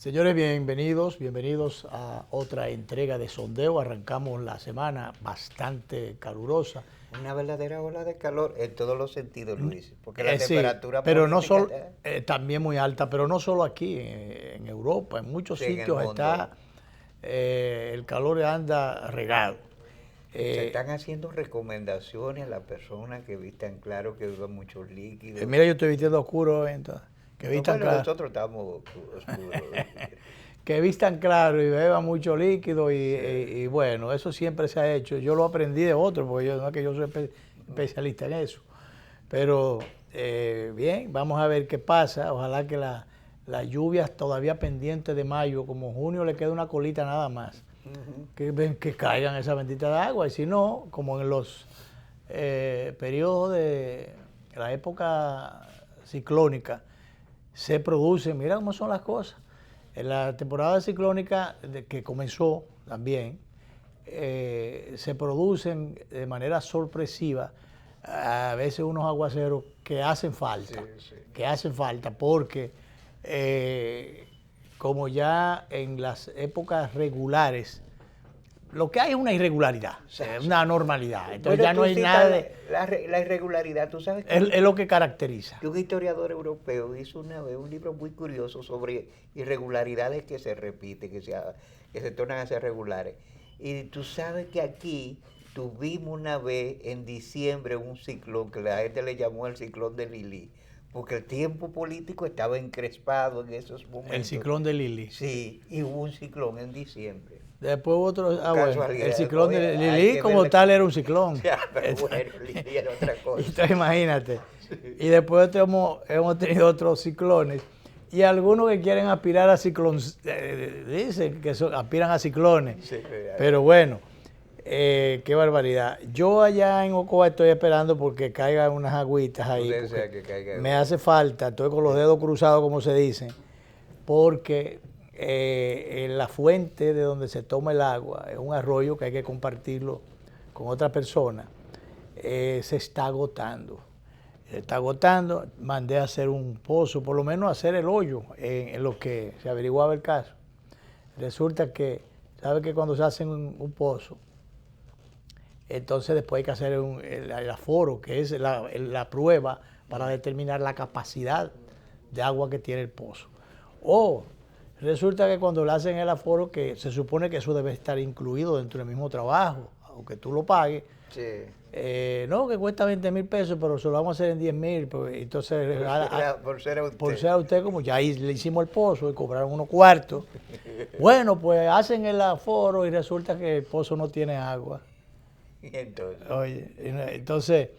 Señores, bienvenidos a otra entrega de Sondeo. Arrancamos la semana bastante calurosa. Una verdadera ola de calor en todos los sentidos, Luis, porque la temperatura pero no política solo, también muy alta, pero no solo aquí, en Europa, en muchos sitios está, el calor anda regado. se están haciendo recomendaciones a las personas que vistan claro, que beban muchos líquidos. Mira, yo estoy vistiendo oscuro, entonces, que vistan claro. Nosotros estamos oscuros. Que vistan claro y beban mucho líquido y bueno, eso siempre se ha hecho. Yo lo aprendí de otros, porque no es que yo soy especialista en eso. Pero bien, vamos a ver qué pasa. Ojalá que las lluvias todavía pendientes de mayo, como junio le queda una colita nada más, que caigan esa bendita de agua. Y si no, como en los periodos de la época ciclónica, se producen, mira cómo son las cosas. En la temporada ciclónica que comenzó también, se producen de manera sorpresiva a veces unos aguaceros que hacen falta, porque como ya en las épocas regulares, lo que hay es una irregularidad, una anormalidad. Entonces ya no hay nada de... La irregularidad, tú sabes. Es lo que caracteriza. Un historiador europeo hizo una vez un libro muy curioso sobre irregularidades que se repiten, que se tornan a ser regulares. Y tú sabes que aquí tuvimos una vez en diciembre un ciclón, que la gente le llamó el ciclón de Lili, porque el tiempo político estaba encrespado en esos momentos. El ciclón de Lili. Sí, y hubo un ciclón en diciembre. Después otro, bueno, el ciclón de Lili como tal era un ciclón. Ya, pero bueno, Lili era otra cosa. Entonces imagínate. Sí. Y después hemos tenido otros ciclones. Y algunos que quieren aspirar a ciclones, dicen que aspiran a ciclones. Sí, pero bueno, qué barbaridad. Yo allá en Ocoa estoy esperando porque caigan unas agüitas ahí. Me hace falta, estoy con los dedos cruzados como se dice, porque... la fuente de donde se toma el agua es un arroyo que hay que compartirlo con otra persona, se está agotando. Mandé a hacer un pozo, por lo menos hacer el hoyo en lo que se averiguaba el caso. Resulta que, ¿sabe que cuando se hace un pozo, entonces después hay que hacer el aforo, que es la prueba para determinar la capacidad de agua que tiene el pozo? Resulta que cuando le hacen el aforo, que se supone que eso debe estar incluido dentro del mismo trabajo, aunque tú lo pagues. Sí. No, que cuesta 20,000 pesos, pero se lo vamos a hacer en 10,000. Pues, entonces, por ser a usted, como ya ahí le hicimos el pozo y cobraron unos cuartos. Bueno, pues hacen el aforo y resulta que el pozo no tiene agua. Entonces. Oye, entonces,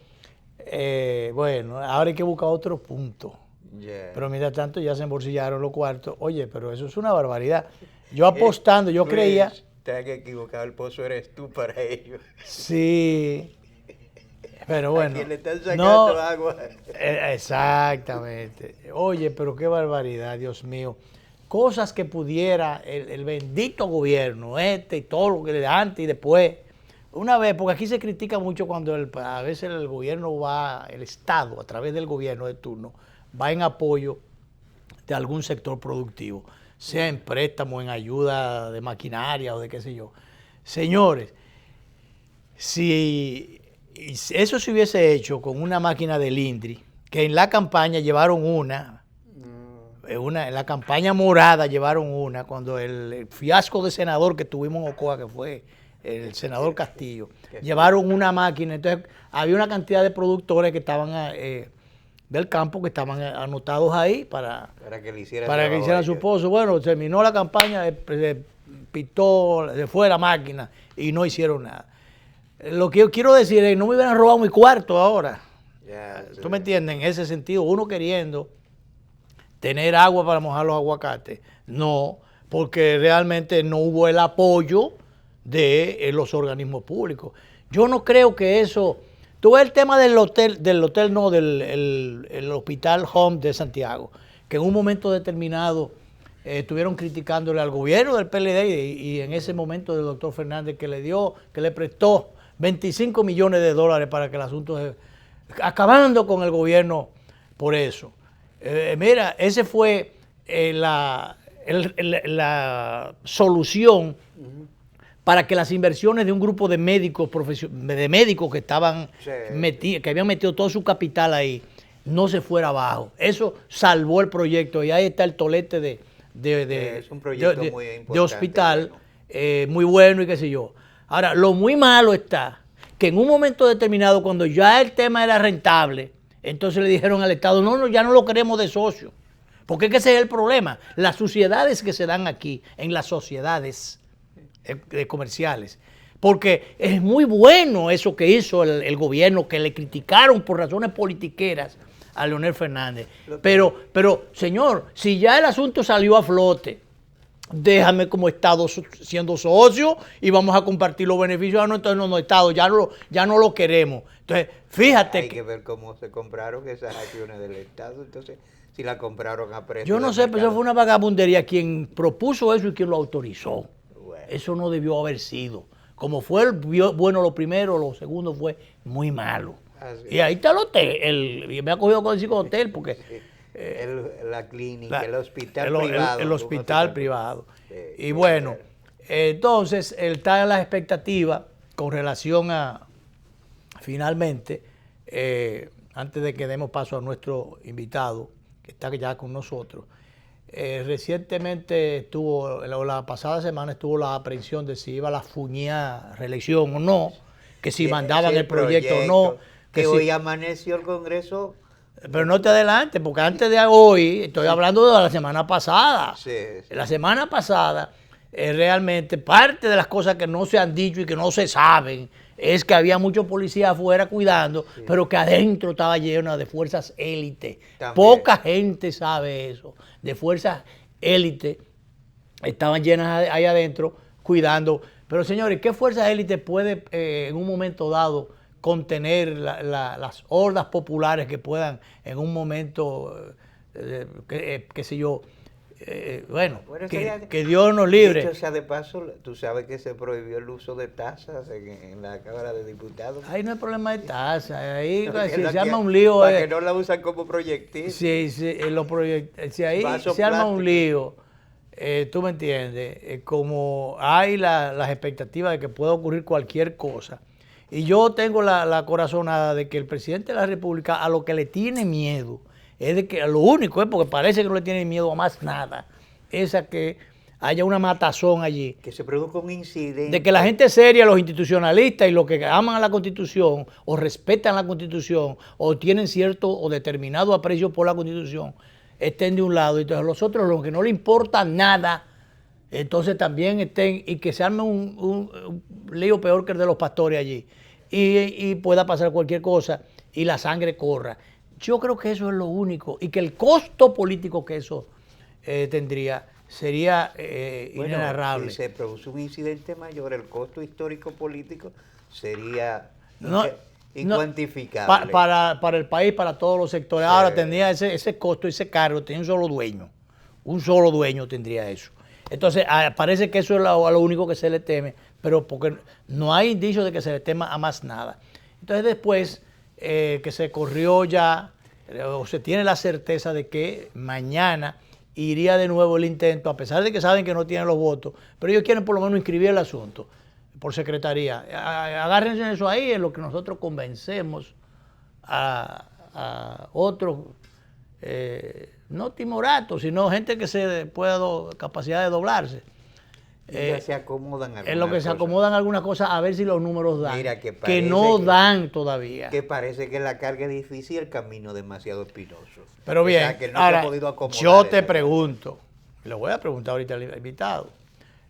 bueno, ahora hay que buscar otro punto. Yeah. Pero mientras tanto ya se embolsillaron los cuartos. Oye, pero eso es una barbaridad. Yo apostando, yo creía... Te que equivocado, el pozo eres tú para ellos. Sí, pero bueno. ¿A quién le están sacando agua? Exactamente. Oye, pero qué barbaridad, Dios mío. Cosas que pudiera el bendito gobierno, y todo lo que le da antes y después. Una vez, porque aquí se critica mucho cuando a veces el gobierno va, el Estado, a través del gobierno de turno, va en apoyo de algún sector productivo, sea en préstamo, en ayuda de maquinaria o de qué sé yo. Señores, si eso se hubiese hecho con una máquina del INDRI, que en la campaña llevaron en la campaña morada llevaron una, cuando el fiasco de senador que tuvimos en Ocoa, que fue el senador Castillo, llevaron una máquina, entonces había una cantidad de productores que estaban... del campo que estaban anotados ahí para que le hicieran su pozo. Bueno, terminó la campaña, pitó, se fue la máquina y no hicieron nada. Lo que yo quiero decir es que no me hubieran robado mi cuarto ahora. Sí. ¿Tú me entiendes? En ese sentido, uno queriendo tener agua para mojar los aguacates. No, porque realmente no hubo el apoyo de los organismos públicos. Yo no creo que eso... Tú ves el tema del Hospital Home de Santiago, que en un momento determinado estuvieron criticándole al gobierno del PLD y en ese momento del doctor Fernández que le prestó 25 millones de dólares para que el asunto acabando con el gobierno por eso. Mira, ese fue la solución para que las inversiones de un grupo de médicos que estaban que habían metido todo su capital ahí, no se fuera abajo. Eso salvó el proyecto y ahí está el tolete es un proyecto muy importante, de hospital, muy bueno y qué sé yo. Ahora, lo muy malo está que en un momento determinado, cuando ya el tema era rentable, entonces le dijeron al Estado, no, ya no lo queremos de socio. Porque es que ese es el problema. Las suciedades que se dan aquí, en las sociedades comerciales. Porque es muy bueno eso que hizo el gobierno, que le criticaron por razones politiqueras a Leonel Fernández. Pero, señor, si ya el asunto salió a flote, déjame como Estado siendo socio y vamos a compartir los beneficios. Entonces no, Estado, ya no lo queremos. Entonces, fíjate. Hay que ver cómo se compraron esas acciones del Estado. Entonces, si la compraron a precio. Yo no sé, pero eso fue una vagabundería. Quien propuso eso y quien lo autorizó. Bueno. Eso no debió haber sido. Como fue bueno lo primero, lo segundo fue muy malo. Y ahí está el hotel. Me ha cogido con el hotel porque... la clínica, el hospital privado. El hospital privado. Y bueno, entonces él está en las expectativas con relación a, finalmente, antes de que demos paso a nuestro invitado, que está ya con nosotros, recientemente la pasada semana estuvo la aprehensión de si iba a la fuñada reelección o no, que si mandaban el proyecto o no. Que hoy amaneció el Congreso. Pero no te adelantes, porque antes de hoy, estoy hablando de la semana pasada. Sí. La semana pasada, realmente, parte de las cosas que no se han dicho y que no se saben, es que había muchos policías afuera cuidando, pero que adentro estaba lleno de fuerzas élite. Poca gente sabe eso. De fuerzas élite estaban llenas ahí adentro cuidando. Pero señores, ¿qué fuerzas élite puede en un momento dado contener las hordas populares que puedan en un momento, qué sé yo, que Dios nos libre? Dicho sea de paso, tú sabes que se prohibió el uso de tazas en la Cámara de Diputados. Ahí no hay problema de tazas, ahí si se arma un lío. Para que no la usan como proyectil. Si ahí se arma un lío, tú me entiendes, como hay las expectativas de que pueda ocurrir cualquier cosa. Y yo tengo la corazonada de que el presidente de la República a lo que le tiene miedo, es de que a lo único, porque parece que no le tiene miedo a más nada, es a que haya una matazón allí. Que se produzca un incidente. De que la gente seria, los institucionalistas y los que aman a la Constitución o respetan la Constitución o tienen cierto o determinado aprecio por la Constitución, estén de un lado. Y entonces los otros, los que no le importa nada, entonces también estén, y que se arme un lío peor que el de los pastores allí. Y pueda pasar cualquier cosa y la sangre corra. Yo creo que eso es lo único y que el costo político que eso tendría sería inenarrable. Si se produce un incidente mayor, el costo histórico político sería incuantificable. Para el país, para todos los sectores. Sí. Ahora tendría ese costo, ese cargo, tenía un solo dueño. Un solo dueño tendría eso. Entonces, parece que eso es lo único que se le teme, pero porque no hay indicio de que se le tema a más nada. Entonces, después que se corrió ya, o se tiene la certeza de que mañana iría de nuevo el intento, a pesar de que saben que no tienen los votos, pero ellos quieren por lo menos inscribir el asunto por secretaría. Agárrense eso ahí, es lo que nosotros convencemos a otros. No timoratos, sino gente que se pueda capacidad de doblarse. Ya se acomodan algunas cosas. En lo que se acomodan algunas cosas a ver si los números dan. Mira, que no dan todavía. Que parece que la carga es difícil y el camino demasiado espinoso. Pero bien, o sea, que no ahora, se ha podido acomodar. Yo te pregunto, le voy a preguntar ahorita al invitado,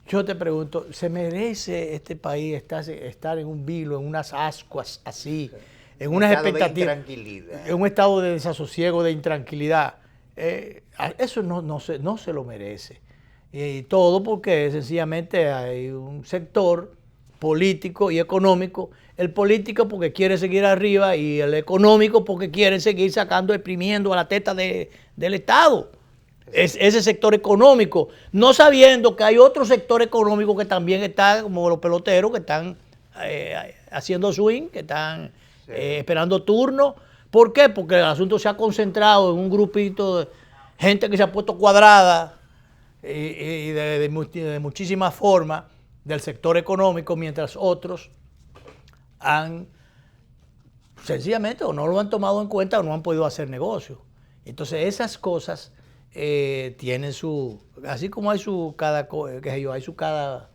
yo te pregunto, ¿se merece este país estar en un vilo, en unas ascuas así, en unas expectativas, en un estado de desasosiego, de intranquilidad? Eso no se lo merece. Y todo porque sencillamente hay un sector político y económico. El político porque quiere seguir arriba y el económico porque quiere seguir sacando, exprimiendo a la teta del Estado. Ese sector económico, no sabiendo que hay otro sector económico que también está, como los peloteros, que están haciendo swing, que están esperando turno. ¿Por qué? Porque el asunto se ha concentrado en un grupito de gente que se ha puesto cuadrada y de muchísimas formas del sector económico, mientras otros han sencillamente o no lo han tomado en cuenta o no han podido hacer negocio. Entonces esas cosas tienen su, así como hay su cada, qué sé yo, hay su cada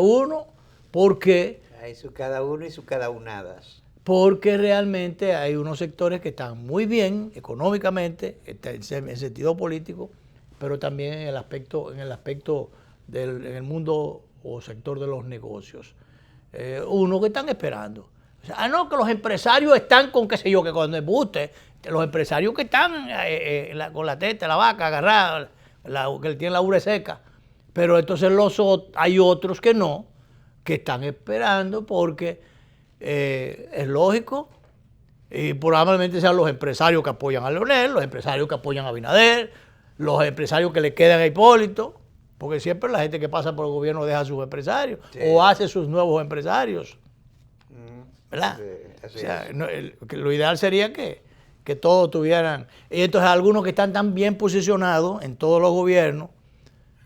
uno, porque Hay su cada uno y su cada unadas. porque realmente hay unos sectores que están muy bien económicamente, en sentido político, pero también en el aspecto en el mundo o sector de los negocios. Uno que están esperando. O sea, no, que los empresarios están con qué sé yo, que cuando embuste, los empresarios que están con la teta, la vaca agarrada, que tienen la ubre seca. Pero entonces hay otros que no, que están esperando porque es lógico, y probablemente sean los empresarios que apoyan a Leonel, los empresarios que apoyan a Abinader, los empresarios que le quedan a Hipólito, porque siempre la gente que pasa por el gobierno deja a sus empresarios, sí, o hace sus nuevos empresarios, ¿verdad? Sí, o sea, lo ideal sería que todos tuvieran, y entonces algunos que están tan bien posicionados en todos los gobiernos,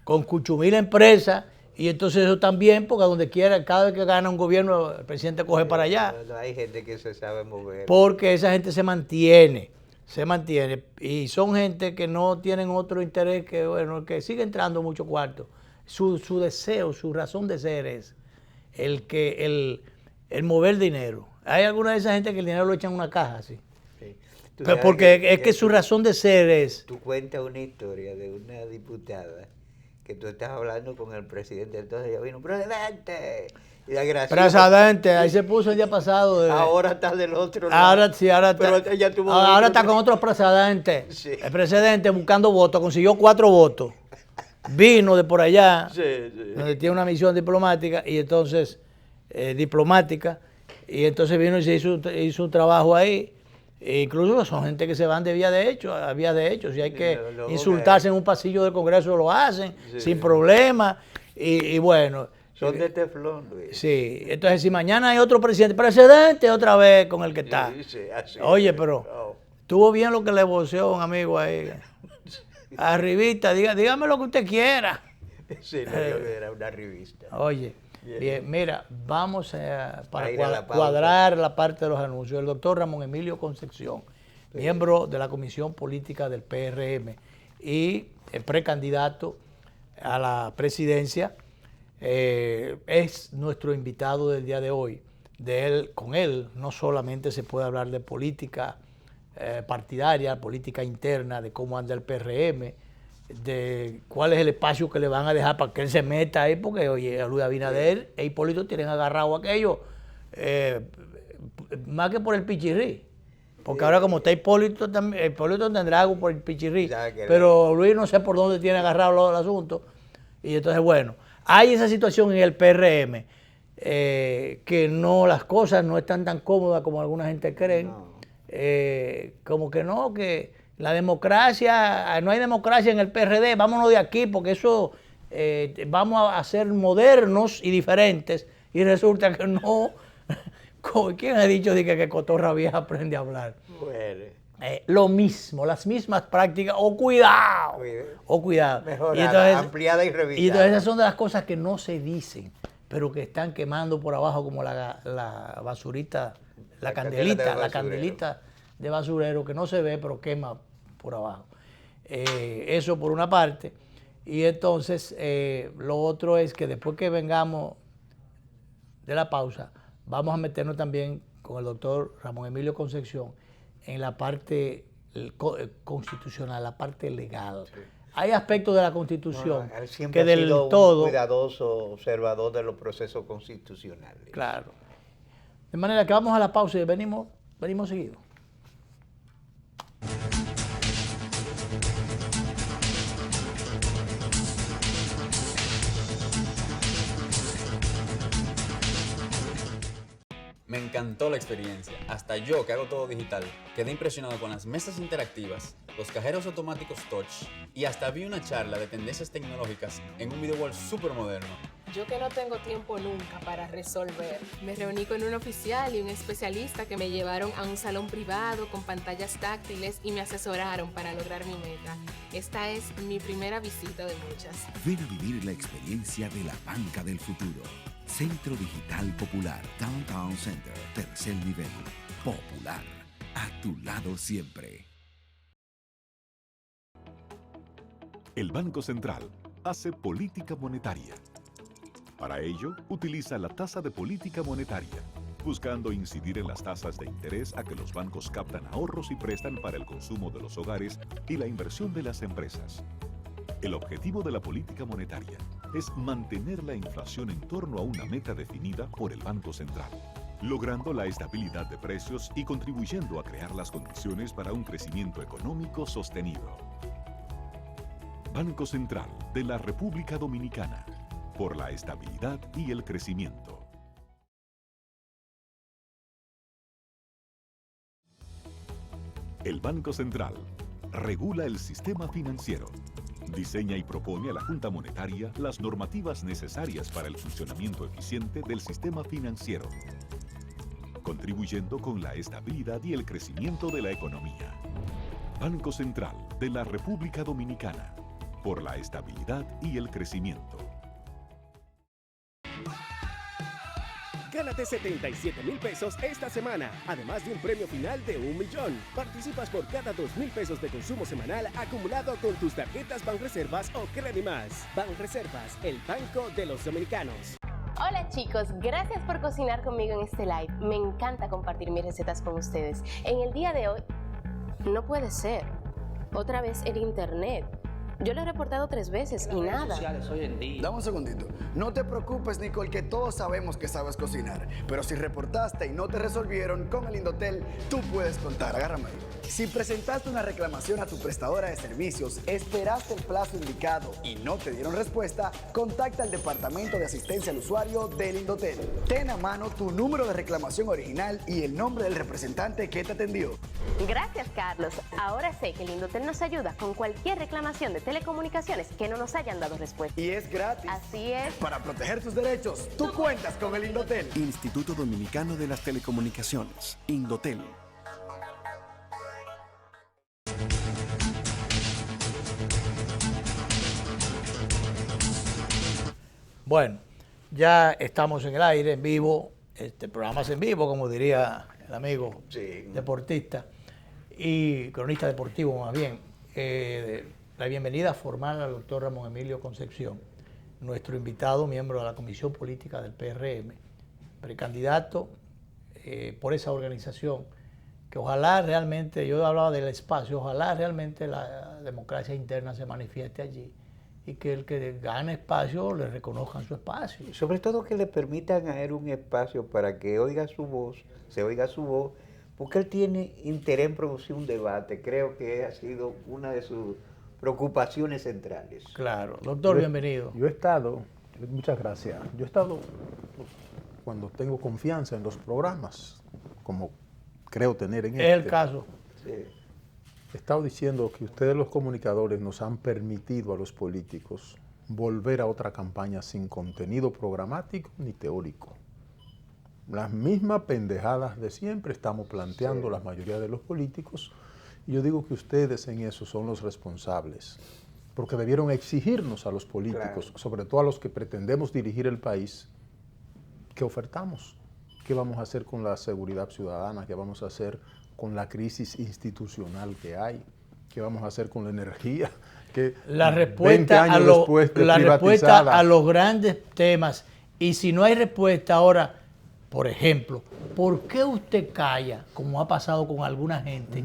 con cuchumil empresas, y entonces eso también, porque a donde quiera, cada vez que gana un gobierno, el presidente coge para allá. No hay gente que se sabe mover. Porque esa gente se mantiene, y son gente que no tienen otro interés que, bueno, que sigue entrando mucho cuarto. Su deseo, su razón de ser es el mover dinero. Hay alguna de esa gente que el dinero lo echan en una caja, así. Sí. Pero porque es que su razón de ser es... Tú cuentas una historia de una diputada que tú estás hablando con el presidente, entonces ya vino, presidente, y la gracia. Presidente, ahí se puso el día pasado. Ahora está del otro lado. Ahora sí, ahora está con otros presidentes. Sí. El presidente buscando votos, consiguió 4 votos. Vino de por allá, donde tiene una misión diplomática, y entonces, vino y se hizo un trabajo ahí. E incluso son gente que se van de vía de hecho, si hay que insultarse en un pasillo del Congreso lo hacen, sin problema, y bueno. Son de teflón, Luis. Sí, entonces si mañana hay otro presidente otra vez con el que está. Oye, pero estuvo bien lo que le voceó un amigo ahí. Arribita, dígame lo que usted quiera. Sí, no, era una revista. Oye. Bien, mira, vamos para cuadrar la parte de los anuncios. El doctor Ramón Emilio Concepción, miembro de la Comisión Política del PRM y precandidato a la presidencia, es nuestro invitado del día de hoy. Con él no solamente se puede hablar de política partidaria, política interna, de cómo anda el PRM, de cuál es el espacio que le van a dejar para que él se meta ahí, porque oye, Luis Abinader e Hipólito tienen agarrado aquello, más que por el pichirrí, porque ahora como está Hipólito tendrá algo por el pichirrí, pero Luis no sé por dónde tiene agarrado el asunto, y entonces bueno, hay esa situación en el PRM, que no, las cosas no están tan cómodas como alguna gente cree, como que no, que la democracia, no hay democracia en el PRD, vámonos de aquí porque eso, vamos a ser modernos y diferentes, y resulta que no. ¿Quién ha dicho que cotorra vieja aprende a hablar? Bueno. Lo mismo, las mismas prácticas, o cuidado. Mejorada, ampliada y revisada. Y entonces esas son de las cosas que no se dicen, pero que están quemando por abajo como la basurita, la candelita de basurero que no se ve, pero quema por abajo. Eso por una parte. Y entonces lo otro es que después que vengamos de la pausa, vamos a meternos también con el doctor Ramón Emilio Concepción en la parte constitucional, la parte legal. Sí. Hay aspectos de la Constitución que del todo... un cuidadoso observador de los procesos constitucionales. Claro. De manera que vamos a la pausa y venimos seguido. Me encantó la experiencia. Hasta yo, que hago todo digital, quedé impresionado con las mesas interactivas, los cajeros automáticos touch y hasta vi una charla de tendencias tecnológicas en un video wall súper moderno. Yo que no tengo tiempo nunca para resolver, me reuní con un oficial y un especialista que me llevaron a un salón privado con pantallas táctiles y me asesoraron para lograr mi meta. Esta es mi primera visita de muchas. Ven a vivir la experiencia de la banca del futuro. Centro Digital Popular, Downtown Center, tercer nivel. Popular, a tu lado siempre. El Banco Central hace política monetaria. Para ello, utiliza la tasa de política monetaria, buscando incidir en las tasas de interés a que los bancos captan ahorros y prestan para el consumo de los hogares y la inversión de las empresas. El objetivo de la política monetaria es mantener la inflación en torno a una meta definida por el Banco Central, logrando la estabilidad de precios y contribuyendo a crear las condiciones para un crecimiento económico sostenido. Banco Central de la República Dominicana, por la estabilidad y el crecimiento. El Banco Central regula el sistema financiero, diseña y propone a la Junta Monetaria las normativas necesarias para el funcionamiento eficiente del sistema financiero, contribuyendo con la estabilidad y el crecimiento de la economía. Banco Central de la República Dominicana, por la estabilidad y el crecimiento. Gánate 77,000 pesos esta semana, además de un premio final de 1 millón. Participas por cada 2,000 pesos de consumo semanal acumulado con tus tarjetas Banreservas o Credimas. Banreservas, el banco de los dominicanos. Hola chicos, gracias por cocinar conmigo en este live. Me encanta compartir mis recetas con ustedes. En el día de hoy, no puede ser. Otra vez el internet. Yo lo he reportado 3 veces y nada. Dame un segundito. No te preocupes, Nicole, que todos sabemos que sabes cocinar. Pero si reportaste y no te resolvieron, con el Indotel tú puedes contar. Agárrame ahí. Si presentaste una reclamación a tu prestadora de servicios, esperaste el plazo indicado y no te dieron respuesta, contacta al Departamento de Asistencia al Usuario del Indotel. Ten a mano tu número de reclamación original y el nombre del representante que te atendió. Gracias, Carlos. Ahora sé que el Indotel nos ayuda con cualquier reclamación de telecomunicaciones que no nos hayan dado respuesta. Y es gratis. Así es. Para proteger tus derechos, tú cuentas con el Indotel. Instituto Dominicano de las Telecomunicaciones, Indotel. Bueno, ya estamos en el aire, en vivo, programas en vivo, como diría el amigo deportista y cronista deportivo más bien. La bienvenida formal al doctor Ramón Emilio Concepción, nuestro invitado, miembro de la Comisión Política del PRM, precandidato por esa organización, que ojalá realmente, yo hablaba del espacio, ojalá realmente la democracia interna se manifieste allí y que el que gane espacio le reconozcan su espacio. Sobre todo que le permitan a él un espacio para que oiga su voz, se oiga su voz, porque él tiene interés en producir un debate. Creo que ha sido una de sus preocupaciones centrales. Claro. Doctor, bienvenido. Yo he estado, muchas gracias, yo he estado cuando tengo confianza en los programas, como creo tener en este. Es el caso. Sí. He estado diciendo que ustedes los comunicadores nos han permitido a los políticos volver a otra campaña sin contenido programático ni teórico. Las mismas pendejadas de siempre estamos planteando la mayoría de los políticos, y yo digo que ustedes en eso son los responsables, porque debieron exigirnos a los políticos, sobre todo a los que pretendemos dirigir el país, ¿qué ofertamos? ¿Qué vamos a hacer con la seguridad ciudadana? ¿Qué vamos a hacer con la crisis institucional que hay? ¿Qué vamos a hacer con la energía? Que la respuesta a los grandes temas. Y si no hay respuesta ahora, por ejemplo, ¿por qué usted calla, como ha pasado con alguna gente,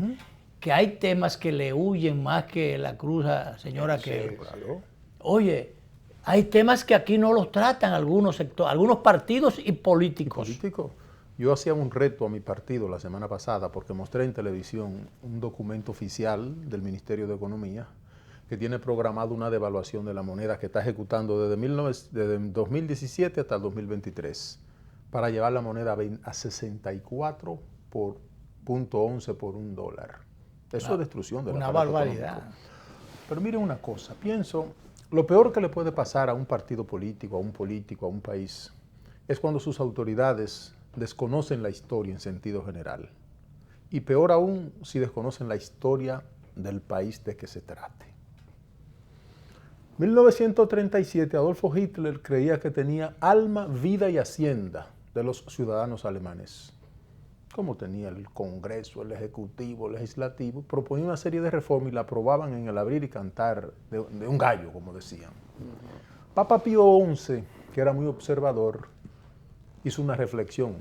que hay temas que le huyen más que la cruz, señora, que... Claro. Oye, hay temas que aquí no los tratan algunos sectores, algunos partidos y políticos. Yo hacía un reto a mi partido la semana pasada porque mostré en televisión un documento oficial del Ministerio de Economía que tiene programado una devaluación de la moneda que está ejecutando desde 2017 hasta el 2023 para llevar la moneda a 64.11 por $1. Eso es destrucción de la una barbaridad. Pero miren una cosa, pienso Lo peor que le puede pasar a un partido político, a un país, es cuando sus autoridades desconocen la historia en sentido general. Y peor aún si desconocen la historia del país de que se trate. 1937, Adolfo Hitler creía que tenía alma, vida y hacienda de los ciudadanos alemanes. Como tenía el Congreso, el Ejecutivo, el Legislativo, proponía una serie de reformas y la aprobaban en el abrir y cantar de un gallo, como decían. Papa Pío XI, que era muy observador, hizo una reflexión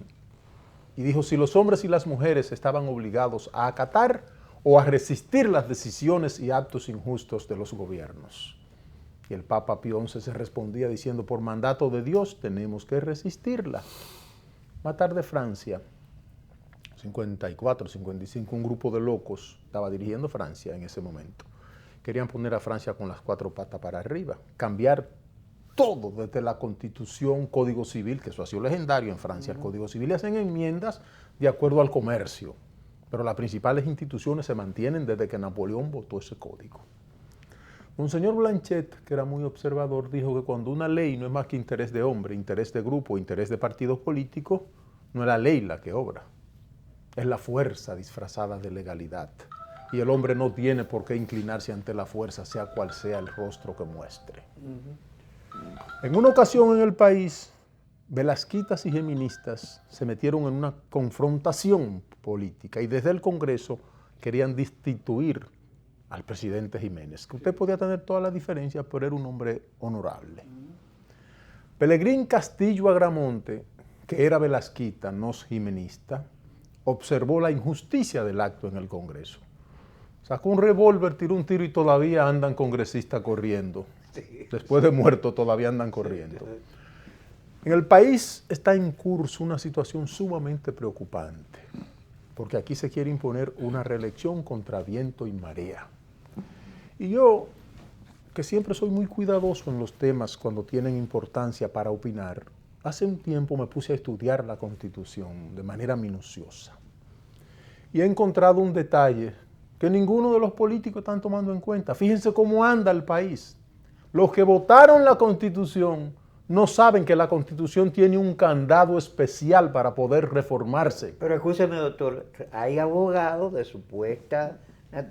y dijo, si los hombres y las mujeres estaban obligados a acatar o a resistir las decisiones y actos injustos de los gobiernos. Y el Papa Pío XI se respondía diciendo, por mandato de Dios tenemos que resistirla. Más tarde Francia, 54, 55, un grupo de locos estaba dirigiendo Francia en ese momento. Querían poner a Francia con las 4 patas para arriba, cambiar todo desde la Constitución, Código Civil, que eso ha sido legendario en Francia, el Código Civil, y hacen enmiendas de acuerdo al comercio, pero las principales instituciones se mantienen desde que Napoleón votó ese código. Monseñor Blanchet, que era muy observador, dijo que cuando una ley no es más que interés de hombre, interés de grupo, interés de partido político, no es la ley la que obra, es la fuerza disfrazada de legalidad. Y el hombre no tiene por qué inclinarse ante la fuerza, sea cual sea el rostro que muestre. En una ocasión en el país, velasquitas y geministas se metieron en una confrontación política y desde el Congreso querían destituir al presidente Jiménez, que usted podía tener todas las diferencias, pero era un hombre honorable. Pelegrín Castillo Agramonte, que era velasquita, no jimenista, observó la injusticia del acto en el Congreso. Sacó un revólver, tiró un tiro y todavía andan congresistas corriendo. Sí. Después de muerto todavía andan corriendo. En el país está en curso una situación sumamente preocupante, porque aquí se quiere imponer una reelección contra viento y marea. Y yo, que siempre soy muy cuidadoso en los temas cuando tienen importancia para opinar, hace un tiempo me puse a estudiar la Constitución de manera minuciosa. Y he encontrado un detalle que ninguno de los políticos están tomando en cuenta. Fíjense cómo anda el país. Los que votaron la Constitución no saben que la Constitución tiene un candado especial para poder reformarse. Pero escúcheme, doctor, hay abogados de supuesta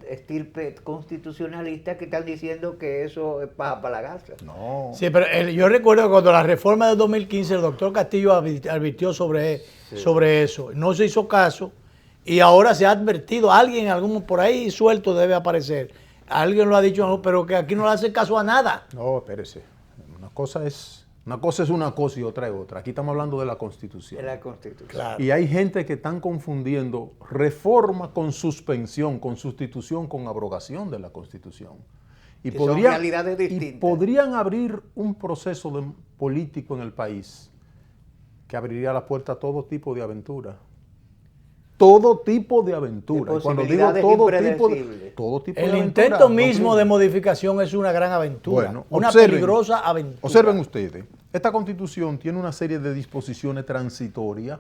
estirpe constitucionalista que están diciendo que eso es paja para la garza. No. Sí, pero yo recuerdo cuando la reforma de 2015 el doctor Castillo advirtió sobre eso. No se hizo caso y ahora se ha advertido. Alguien, algún por ahí suelto debe aparecer. Alguien lo ha dicho, pero que aquí no le hace caso a nada. No, espérese. Una cosa es una cosa y otra es otra. Aquí estamos hablando de la Constitución. De la Constitución. Claro. Y hay gente que están confundiendo reforma con suspensión, con sustitución, con abrogación de la Constitución. Y son realidades distintas. Y podrían abrir un proceso político en el país que abriría la puerta a todo tipo de aventura. Todo tipo de aventura. De Cuando digo todo tipo de el intento mismo de modificación es una gran aventura, bueno, una peligrosa aventura. Observen ustedes, esta Constitución tiene una serie de disposiciones transitorias.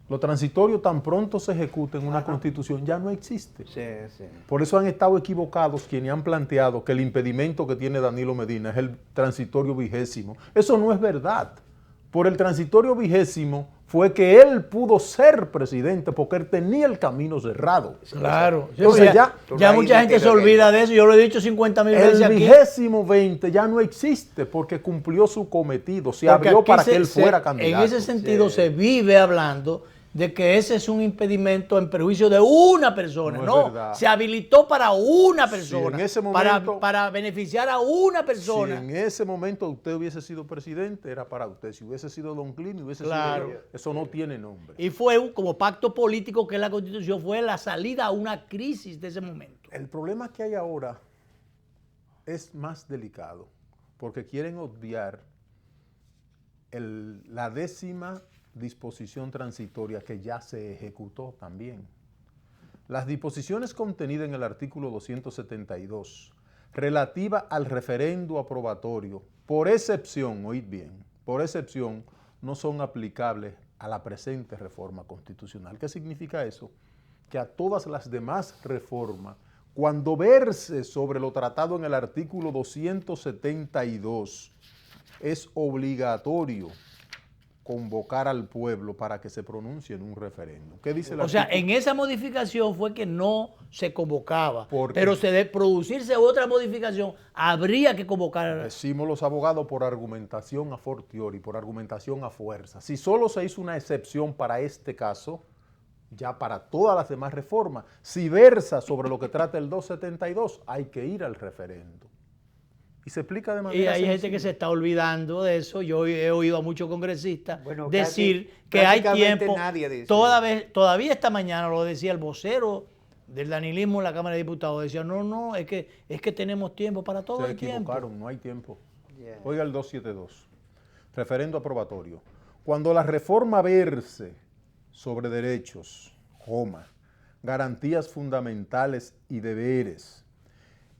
Lo transitorio tan pronto se ejecuta en una Constitución ya no existe. Sí, sí. Por eso han estado equivocados quienes han planteado que el impedimento que tiene Danilo Medina es el transitorio 20º. Eso no es verdad. Por el transitorio 20º fue que él pudo ser presidente porque él tenía el camino cerrado. Claro. Entonces ya mucha gente se olvida de eso. Yo lo he dicho 50.000 veces aquí. El 20º ya no existe porque cumplió su cometido. Se abrió para que él fuera candidato. En ese sentido se vive hablando de que ese es un impedimento en perjuicio de una persona. No, se habilitó para una persona, en ese momento, para beneficiar a una persona. Si en ese momento usted hubiese sido presidente, era para usted. Si hubiese sido Don Clini, hubiese sido... Eso no tiene nombre. Y fue como pacto político que la Constitución fue la salida a una crisis de ese momento. El problema que hay ahora es más delicado, porque quieren obviar la 10ª disposición transitoria que ya se ejecutó también. Las disposiciones contenidas en el artículo 272 relativa al referendo aprobatorio, por excepción, oíd bien, por excepción, no son aplicables a la presente reforma constitucional. ¿Qué significa eso? Que a todas las demás reformas cuando verse sobre lo tratado en el artículo 272, es obligatorio convocar al pueblo para que se pronuncie en un referéndum. ¿Qué dice el O sea, artículo? en esa modificación fue que no se convocaba, ¿Por qué? pero de producirse otra modificación, habría que convocar. Decimos los abogados por argumentación a fortiori, por argumentación a fuerza. Si solo se hizo una excepción para este caso, ya para todas las demás reformas, si versa sobre lo que trata el 272, hay que ir al referéndum. Y se explica de manera Y hay gente sencilla. que se está olvidando de eso. Yo he oído a muchos congresistas Bueno, decir casi- que hay prácticamente tiempo. nadie dice Todavía esta mañana lo decía el vocero del danilismo en la Cámara de Diputados. Decía, no, es que tenemos tiempo para todo Se el tiempo. equivocaron, no hay tiempo. Yeah. Oiga el 272, referendo aprobatorio. Cuando la reforma verse sobre derechos, garantías fundamentales y deberes,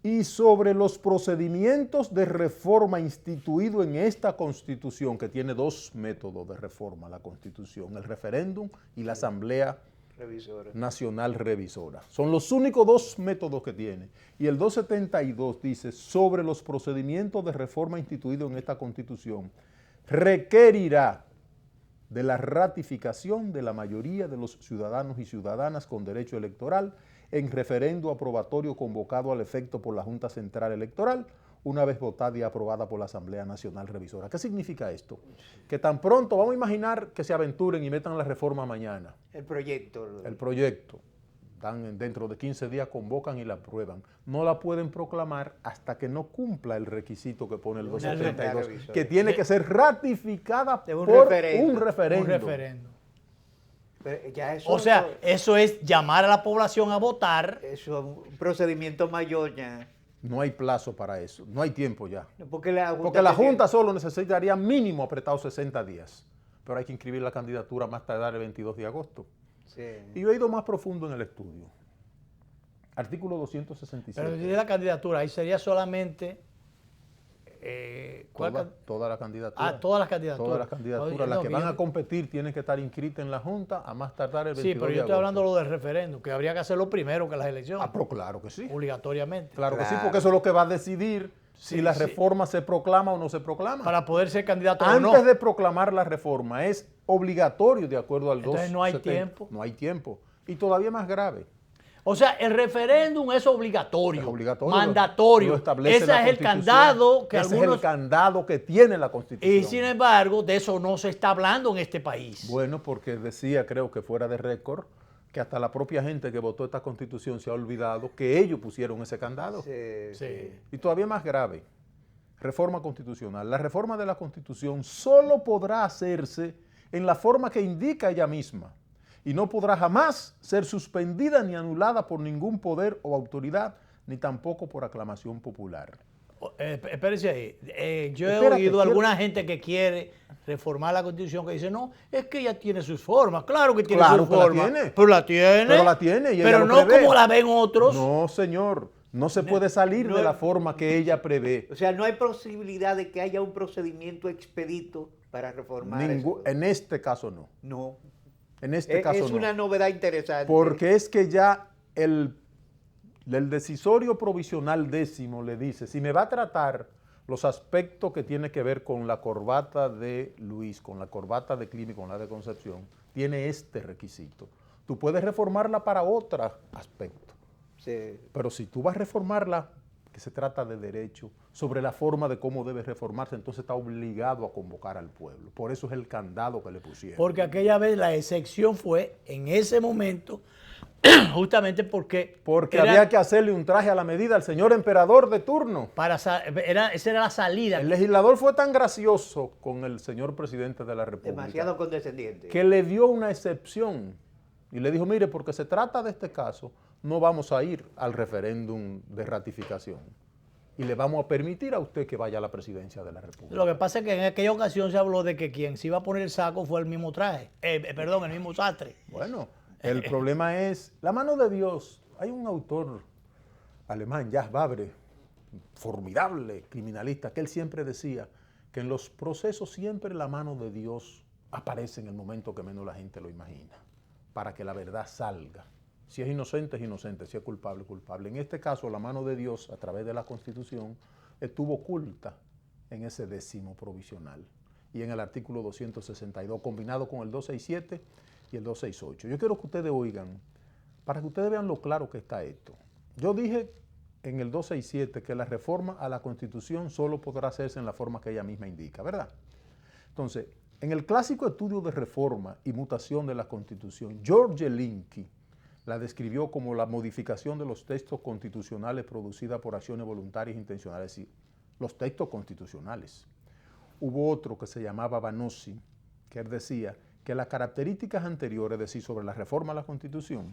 y sobre los procedimientos de reforma instituido en esta Constitución, que tiene dos métodos de reforma, la Constitución, el referéndum y la Asamblea Revisora. Nacional Revisora. Son los únicos dos métodos que tiene. Y el 272 dice, sobre los procedimientos de reforma instituidos en esta Constitución, requerirá de la ratificación de la mayoría de los ciudadanos y ciudadanas con derecho electoral en referendo aprobatorio convocado al efecto por la Junta Central Electoral, una vez votada y aprobada por la Asamblea Nacional Revisora. ¿Qué significa esto? Que tan pronto, vamos a imaginar que se aventuren y metan la reforma mañana. El proyecto. El proyecto, dentro de 15 días convocan y la aprueban. No la pueden proclamar hasta que no cumpla el requisito que pone el 232, que tiene que ser ratificada De un por referéndum. un referéndum. Un referéndum. Pero ya eso, O sea, eso es llamar a la población a votar. eso es un procedimiento mayor ya. No hay plazo para eso, no hay tiempo ya. Porque la Porque la Junta solo necesitaría mínimo apretado 60 días. Pero hay que inscribir la candidatura más tardar el 22 de agosto. Sí. Y yo he ido más profundo en el estudio. Artículo 267. Pero si de la candidatura, ahí sería solamente. Toda la candidatura. Todas las candidaturas. Todas las candidaturas. Oye, Las no, que que van yo- a competir tienen que estar inscritas en la Junta a más tardar el 22 Sí, pero de yo estoy agosto. hablando de lo del referéndum, que habría que hacerlo primero que las elecciones. Ah, pero claro que sí. Obligatoriamente. Claro que sí, Claro. porque eso es lo que va a decidir si Sí, la sí. reforma se proclama o no se proclama. Para poder ser candidato o Antes no. de proclamar la reforma es obligatorio de acuerdo al Entonces no hay 270. tiempo. No hay tiempo. Y todavía más grave. O sea, el referéndum es obligatorio. Es obligatorio. mandatorio. Lo establece Ese la es el Constitución. candado que Ese algunos. es el candado que tiene la Constitución. Y sin embargo, de eso no se está hablando en este país. Bueno, porque decía, creo que fuera de récord, que hasta la propia gente que votó esta Constitución se ha olvidado que ellos pusieron ese candado. Sí. Y todavía más grave, reforma constitucional. La reforma de la Constitución solo podrá hacerse en la forma que indica ella misma y no podrá jamás ser suspendida ni anulada por ningún poder o autoridad, ni tampoco por aclamación popular. Espérese ahí. Yo he Espérate, oído quiero- alguna gente que quiere reformar la Constitución que dice, no, es que ella tiene sus formas. Claro que tiene Claro sus que la formas. tiene. Pero la tiene. Pero la tiene y ella Pero lo no prevé. como la ven otros. No, señor, no se puede salir de la forma que ella prevé. O sea, no hay posibilidad de que haya un procedimiento expedito para reformar eso. En este caso no. No. En este caso Es no. una novedad interesante. Porque es que ya el decisorio provisional 10º le dice, si me va a tratar los aspectos que tiene que ver con la corbata de Luis, con la corbata de Clima y con la de Concepción, tiene este requisito. Tú puedes reformarla para otro aspecto, Sí. pero si tú vas a reformarla, que se trata de derecho, sobre la forma de cómo debe reformarse, entonces está obligado a convocar al pueblo. Por eso es el candado que le pusieron. Porque aquella vez la excepción fue en ese momento, justamente porque Había que hacerle un traje a la medida al señor emperador de turno. esa era la salida. El legislador fue tan gracioso con el señor presidente de la República Demasiado condescendiente. que le dio una excepción y le dijo, mire, porque se trata de este caso, no vamos a ir al referéndum de ratificación y le vamos a permitir a usted que vaya a la presidencia de la República. Lo que pasa es que en aquella ocasión se habló de que quien se iba a poner el saco fue el mismo traje, perdón, el mismo sastre. Bueno, el problema es la mano de Dios. Hay un autor alemán, Jacques Vabre, formidable criminalista, que él siempre decía que en los procesos siempre la mano de Dios aparece en el momento que menos la gente lo imagina, para que la verdad salga. Si es inocente, es inocente. Si es culpable, es culpable. En este caso, la mano de Dios, a través de la Constitución, estuvo oculta en ese 10º provisional y en el artículo 262, combinado con el 267 y el 268. Yo quiero que ustedes oigan, para que ustedes vean lo claro que está esto. Yo dije en el 267 que la reforma a la Constitución solo podrá hacerse en la forma que ella misma indica, ¿verdad? Entonces, en el clásico estudio de reforma y mutación de la Constitución, George Linke la describió como la modificación de los textos constitucionales producida por acciones voluntarias e intencionales, es decir, los textos constitucionales. Hubo otro que se llamaba Vanossi, que él decía que las características anteriores, es decir, sobre la reforma a la Constitución,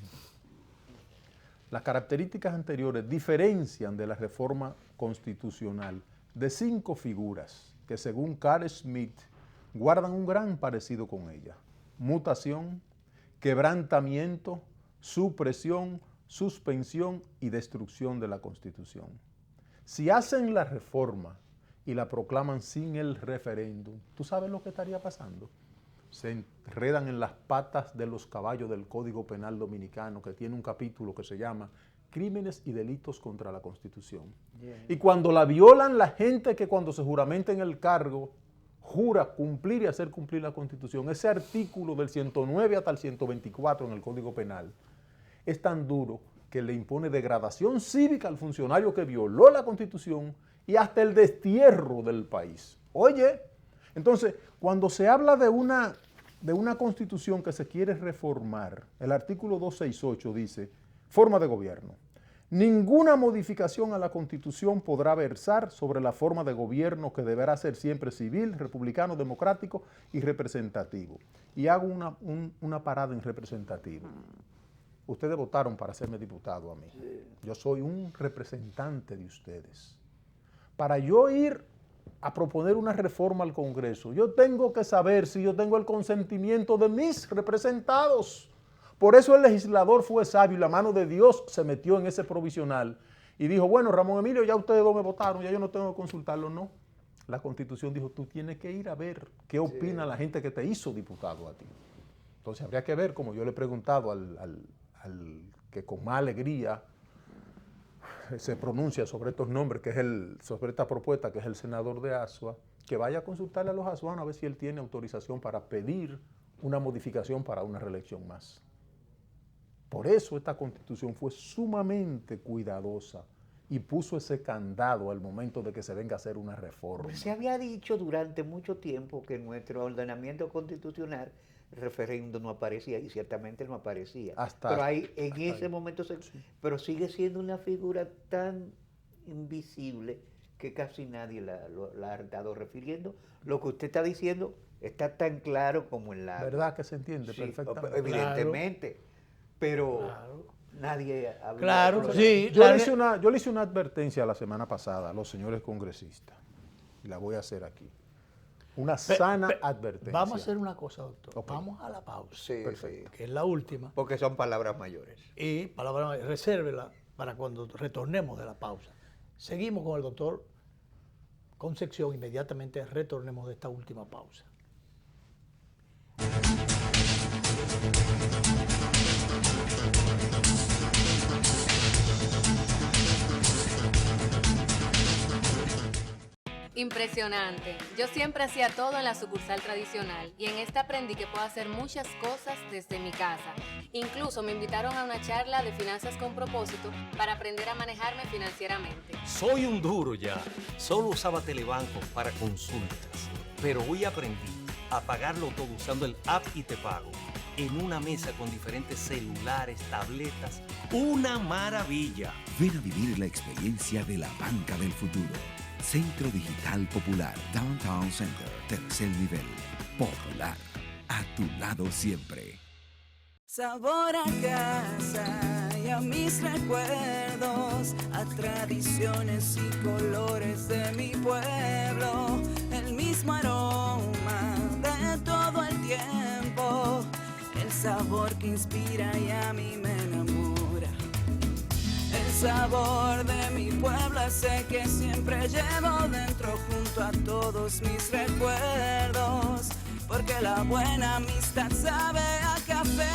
las características anteriores diferencian de la reforma constitucional de 5 figuras que, según Carl Schmitt, guardan un gran parecido con ella: mutación, quebrantamiento, supresión, suspensión y destrucción de la Constitución. Si hacen la reforma y la proclaman sin el referéndum, ¿tú sabes lo que estaría pasando? Se enredan en las patas de los caballos del Código Penal Dominicano, que tiene un capítulo que se llama Crímenes y Delitos contra la Constitución. Y cuando la violan, la gente que cuando se juramenta en el cargo, jura cumplir y hacer cumplir la Constitución, ese artículo del 109 hasta el 124 en el Código Penal, es tan duro que le impone degradación cívica al funcionario que violó la Constitución y hasta el destierro del país. Oye, entonces, cuando se habla de una Constitución que se quiere reformar, el artículo 268 dice, forma de gobierno. Ninguna modificación a la Constitución podrá versar sobre la forma de gobierno, que deberá ser siempre civil, republicano, democrático y representativo. Y hago una parada en representativo. Ustedes votaron para hacerme diputado a mí. Yo soy un representante de ustedes. Para yo ir a proponer una reforma al Congreso, yo tengo que saber si yo tengo el consentimiento de mis representados. Por eso el legislador fue sabio y la mano de Dios se metió en ese provisional y dijo, bueno, Ramón Emilio, ya ustedes dos me votaron, ya yo no tengo que consultarlo, no. La Constitución dijo, tú tienes que ir a ver qué opina la gente que te hizo diputado a ti. Entonces habría que ver, como yo le he preguntado al que con más alegría se pronuncia sobre estos nombres, sobre esta propuesta, que es el senador de Asua, que vaya a consultarle a los asuanos a ver si él tiene autorización para pedir una modificación para una reelección más. Por eso esta Constitución fue sumamente cuidadosa y puso ese candado al momento de que se venga a hacer una reforma. Se había dicho durante mucho tiempo que en nuestro ordenamiento constitucional el referéndum no aparecía, y ciertamente no aparecía. Pero ahí, en ese momento, pero sigue siendo una figura tan invisible que casi nadie la ha estado refiriendo. Lo que usted está diciendo está tan claro como en la... ¿Verdad que se entiende perfectamente? Evidentemente, claro. Pero nadie habla. Claro, sí. Yo le hice una advertencia la semana pasada a los señores congresistas, y la voy a hacer aquí. Una sana advertencia. Vamos a hacer una cosa, doctor. Okay. Vamos a la pausa. Sí, que es la última. Porque son palabras mayores. Y palabras mayores. Resérvela para cuando retornemos de la pausa. Seguimos con el doctor Concepción. Inmediatamente retornemos de esta última pausa. Impresionante. Yo siempre hacía todo en la sucursal tradicional y en esta aprendí que puedo hacer muchas cosas desde mi casa. Incluso me invitaron a una charla de finanzas con propósito para aprender a manejarme financieramente. Soy un duro ya. Solo usaba Telebanco para consultas, pero hoy aprendí a pagarlo todo usando el app y te pago. En una mesa con diferentes celulares, tabletas, ¡una maravilla! Ven a vivir la experiencia de la banca del futuro. Centro Digital Popular, Downtown Center, tercer nivel. Popular, a tu lado siempre. Sabor a casa y a mis recuerdos, a tradiciones y colores de mi pueblo, el mismo aroma de todo el tiempo, el sabor que inspira y a mí me enamora. El sabor de mi pueblo ese que siempre llevo dentro junto a todos mis recuerdos, porque la buena amistad sabe a café,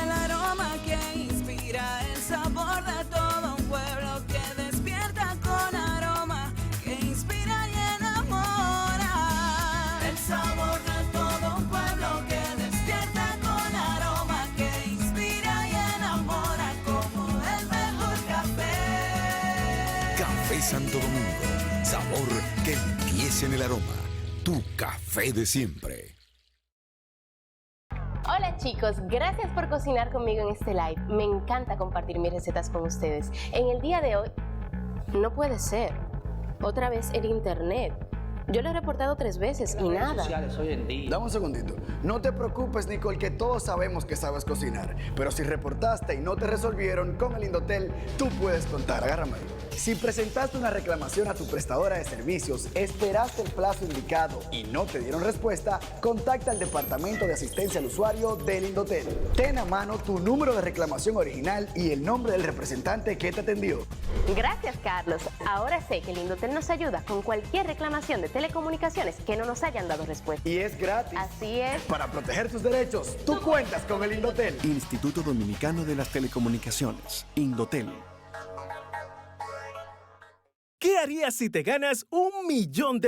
el aroma que inspira el sabor de todo un pueblo que despierta con aroma, que inspira y enamora. El sabor de todo un pueblo que despierta con aroma, que inspira y enamora como el mejor café. Café Santo Domingo, sabor que empieza en el aroma. Tu café de siempre. Hola chicos, gracias por cocinar conmigo en este live. Me encanta compartir mis recetas con ustedes. En el día de hoy, no puede ser. Otra vez el internet. Yo lo he reportado 3 veces y nada. Dame un segundito. No te preocupes, Nicole, que todos sabemos que sabes cocinar. Pero si reportaste y no te resolvieron, con el Indotel tú puedes contar. Agárrame ahí. Si presentaste una reclamación a tu prestadora de servicios, esperaste el plazo indicado y no te dieron respuesta, contacta al Departamento de Asistencia al Usuario del Indotel. Ten a mano tu número de reclamación original y el nombre del representante que te atendió. Gracias, Carlos. Ahora sé que el Indotel nos ayuda con cualquier reclamación de telecomunicaciones que no nos hayan dado respuesta. Y es gratis. Así es. Para proteger tus derechos, tú cuentas con el Indotel. Instituto Dominicano de las Telecomunicaciones, Indotel. ¿Qué harías si te ganas $1.000.000?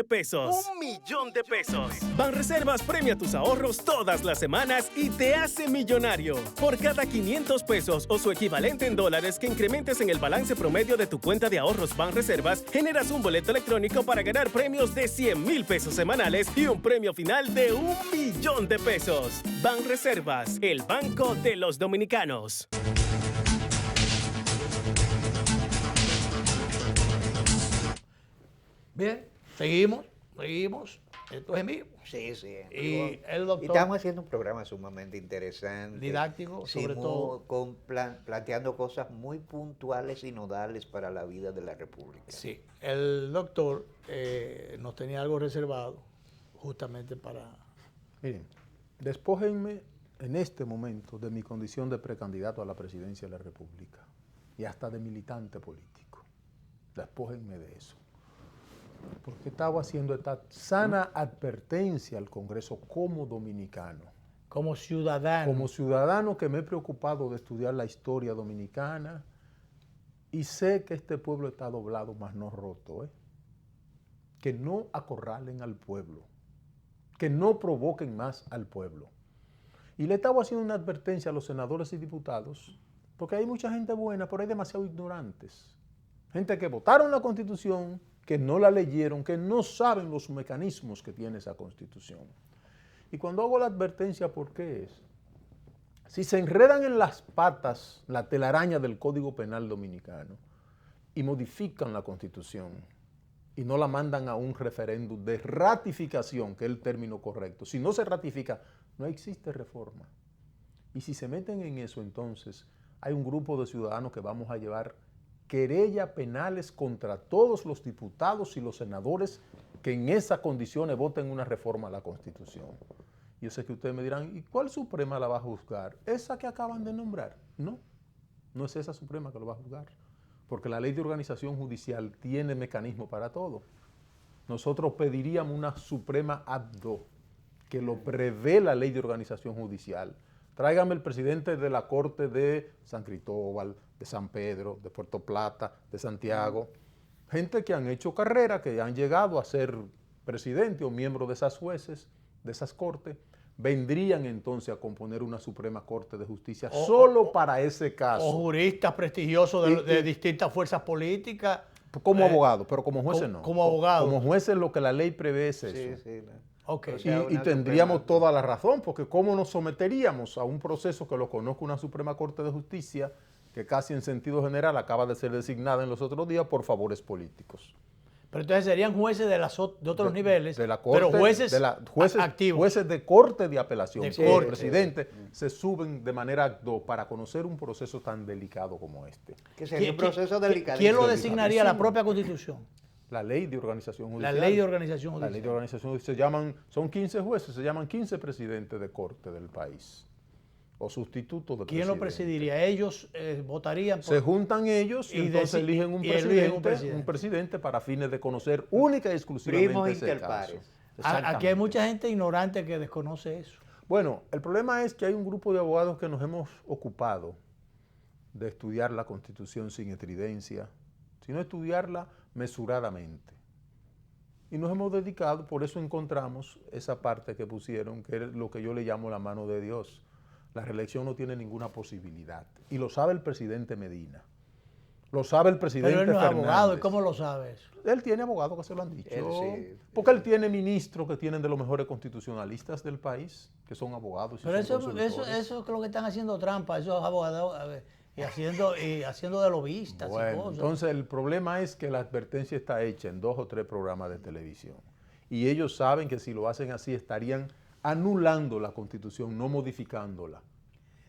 $1.000.000. Banreservas premia tus ahorros todas las semanas y te hace millonario. Por cada 500 pesos o su equivalente en dólares que incrementes en el balance promedio de tu cuenta de ahorros Banreservas, generas un boleto electrónico para ganar premios de 100,000 pesos semanales y un premio final de $1.000.000. Banreservas, el banco de los dominicanos. Bien, seguimos. Esto es en vivo. Sí, sí. Y el doctor... Y estamos haciendo un programa sumamente interesante. Didáctico, sobre todo. Planteando cosas muy puntuales y nodales para la vida de la República. Sí, el doctor nos tenía algo reservado justamente para... Miren, despójenme en este momento de mi condición de precandidato a la presidencia de la República y hasta de militante político. Despójenme de eso. Porque estaba haciendo esta sana advertencia al Congreso como dominicano. Como ciudadano. Como ciudadano que me he preocupado de estudiar la historia dominicana y sé que este pueblo está doblado, mas no roto. Que no acorralen al pueblo, que no provoquen más al pueblo. Y le estaba haciendo una advertencia a los senadores y diputados, porque hay mucha gente buena, pero hay demasiado ignorantes. Gente que votaron la Constitución, que no la leyeron, que no saben los mecanismos que tiene esa Constitución. Y cuando hago la advertencia, ¿por qué es? Si se enredan en las patas la telaraña del Código Penal dominicano y modifican la Constitución y no la mandan a un referéndum de ratificación, que es el término correcto, si no se ratifica, no existe reforma. Y si se meten en eso, entonces hay un grupo de ciudadanos que vamos a llevar querellas penales contra todos los diputados y los senadores que en esas condiciones voten una reforma a la Constitución. Yo sé que ustedes me dirán, ¿y cuál Suprema la va a juzgar? ¿Esa que acaban de nombrar? No, no es esa Suprema que lo va a juzgar, porque la Ley de Organización Judicial tiene mecanismo para todo. Nosotros pediríamos una Suprema ad hoc, que lo prevé la Ley de Organización Judicial. Tráigame el presidente de la Corte de San Cristóbal, de San Pedro, de Puerto Plata, de Santiago. Gente que han hecho carrera, que han llegado a ser presidente o miembro de esas jueces, de esas cortes, vendrían entonces a componer una Suprema Corte de Justicia solo para ese caso. O juristas prestigiosos de distintas fuerzas políticas. Como abogados, pero como jueces no. Como abogados. Como jueces lo que la ley prevé es eso. Sí, sí. Okay. O sea, Y tendríamos toda la razón, porque ¿cómo nos someteríamos a un proceso que lo conozca una Suprema Corte de Justicia, que casi en sentido general acaba de ser designada en los otros días por favores políticos? Pero entonces serían jueces de otros niveles, de la corte, pero jueces activos. Jueces de corte de apelación. De El corte. presidente se suben de manera ad hoc para conocer un proceso tan delicado como este. Que sería un proceso delicado. ¿Quién lo designaría? ¿La propia Constitución? La Ley de Organización Judicial. La Ley de Organización Judicial. La Ley de Organización Judicial. Son 15 jueces, se llaman 15 presidentes de corte del país. O sustitutos de ¿Quién presidente. lo presidiría? Ellos votarían. Se juntan ellos y entonces eligen un presidente para fines de conocer única y exclusivamente Primos ese interpares. caso. Aquí hay mucha gente ignorante que desconoce eso. Bueno, el problema es que hay un grupo de abogados que nos hemos ocupado de estudiar la Constitución sin estridencia, sino estudiarla mesuradamente. Y nos hemos dedicado, por eso encontramos esa parte que pusieron, que es lo que yo le llamo la mano de Dios. La reelección no tiene ninguna posibilidad. Y lo sabe el presidente Medina. Lo sabe el presidente Pero él no es Fernández. abogado, ¿y cómo lo sabes? Él tiene abogados que se lo han dicho. Sí. Porque él tiene ministros que tienen de los mejores constitucionalistas del país, que son abogados. Pero eso es lo que están haciendo trampa, esos abogados, y haciendo de lobistas y Bueno, cosas. entonces el problema es que la advertencia está hecha en 2 o 3 programas de televisión. Y ellos saben que si lo hacen así estarían anulando la Constitución, no modificándola.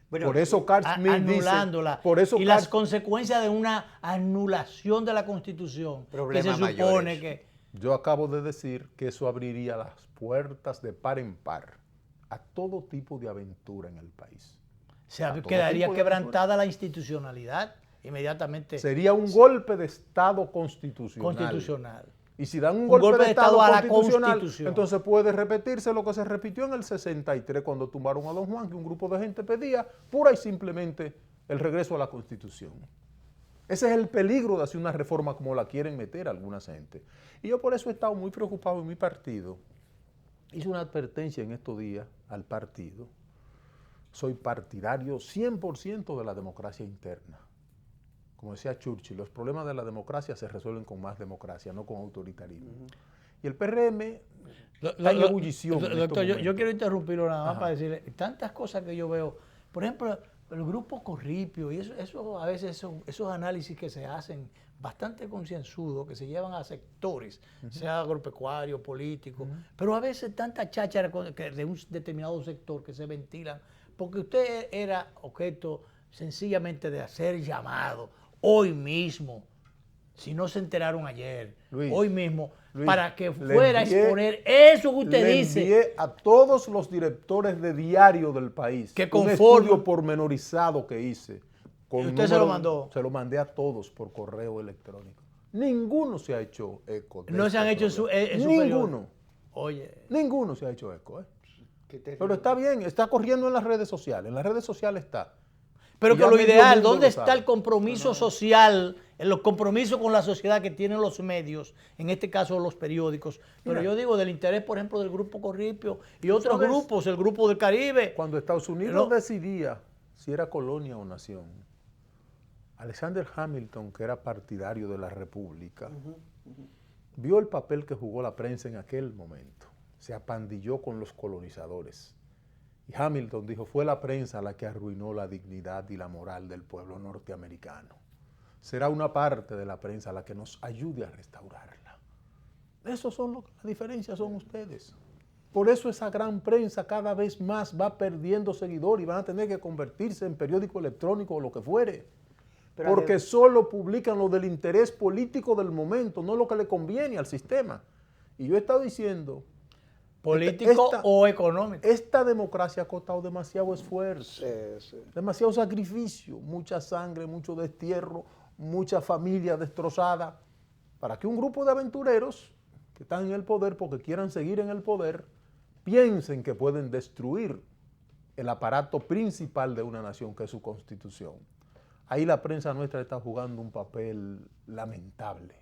Bueno, por eso Carl Smith anulándola. dice, por eso y las consecuencias de una anulación de la Constitución, que se supone que... Yo acabo de decir que eso abriría las puertas de par en par a todo tipo de aventura en el país. O sea, quedaría quebrantada la institucionalidad inmediatamente. Sería un golpe de Estado constitucional. Y si dan un golpe de Estado a la constitucional, Constitución, entonces puede repetirse lo que se repitió en el 63 cuando tumbaron a Don Juan, que un grupo de gente pedía pura y simplemente el regreso a la Constitución. Ese es el peligro de hacer una reforma como la quieren meter algunas gente. Y yo por eso he estado muy preocupado en mi partido. Hice una advertencia en estos días al partido. Soy partidario 100% de la democracia interna. Como decía Churchill, los problemas de la democracia se resuelven con más democracia, no con autoritarismo. Y el PRM está en ebullición. Doctor, yo quiero interrumpirlo nada más para decirle tantas cosas que yo veo. Por ejemplo, el grupo Corripio y eso a veces esos análisis que se hacen bastante concienzudos, que se llevan a sectores, sea agropecuario, político, pero a veces tanta cháchara de un determinado sector que se ventilan, porque usted era objeto sencillamente de hacer llamado hoy mismo, si no se enteraron ayer, Luis, hoy mismo, Luis, para que fuera a exponer eso que usted dice. Le envié a todos los directores de diario del país que un estudio pormenorizado que hice. ¿Y usted se lo mandó? Se lo mandé a todos por correo electrónico. Ninguno se ha hecho eco. No se han hecho en su Ninguno. Oye. Ninguno se ha hecho eco. Pero está bien, está corriendo en las redes sociales. En las redes sociales está. Pero que lo ideal, ¿dónde está el compromiso social, el compromiso con la sociedad que tienen los medios, en este caso los periódicos? Pero yo digo del interés, por ejemplo, del Grupo Corripio y otros grupos, el Grupo del Caribe. Cuando Estados Unidos decidía si era colonia o nación, Alexander Hamilton, que era partidario de la República, vio el papel que jugó la prensa en aquel momento. Se apandilló con los colonizadores. Y Hamilton dijo, fue la prensa la que arruinó la dignidad y la moral del pueblo norteamericano. Será una parte de la prensa la que nos ayude a restaurarla. Esos son las diferencias, son ustedes. Por eso esa gran prensa cada vez más va perdiendo seguidores y van a tener que convertirse en periódico electrónico o lo que fuere. Porque solo publican lo del interés político del momento, no lo que le conviene al sistema. Y yo he estado diciendo... ¿Político o económico? Esta democracia ha costado demasiado esfuerzo, demasiado sacrificio, mucha sangre, mucho destierro, mucha familia destrozada, para que un grupo de aventureros que están en el poder porque quieran seguir en el poder, piensen que pueden destruir el aparato principal de una nación, que es su constitución. Ahí la prensa nuestra está jugando un papel lamentable.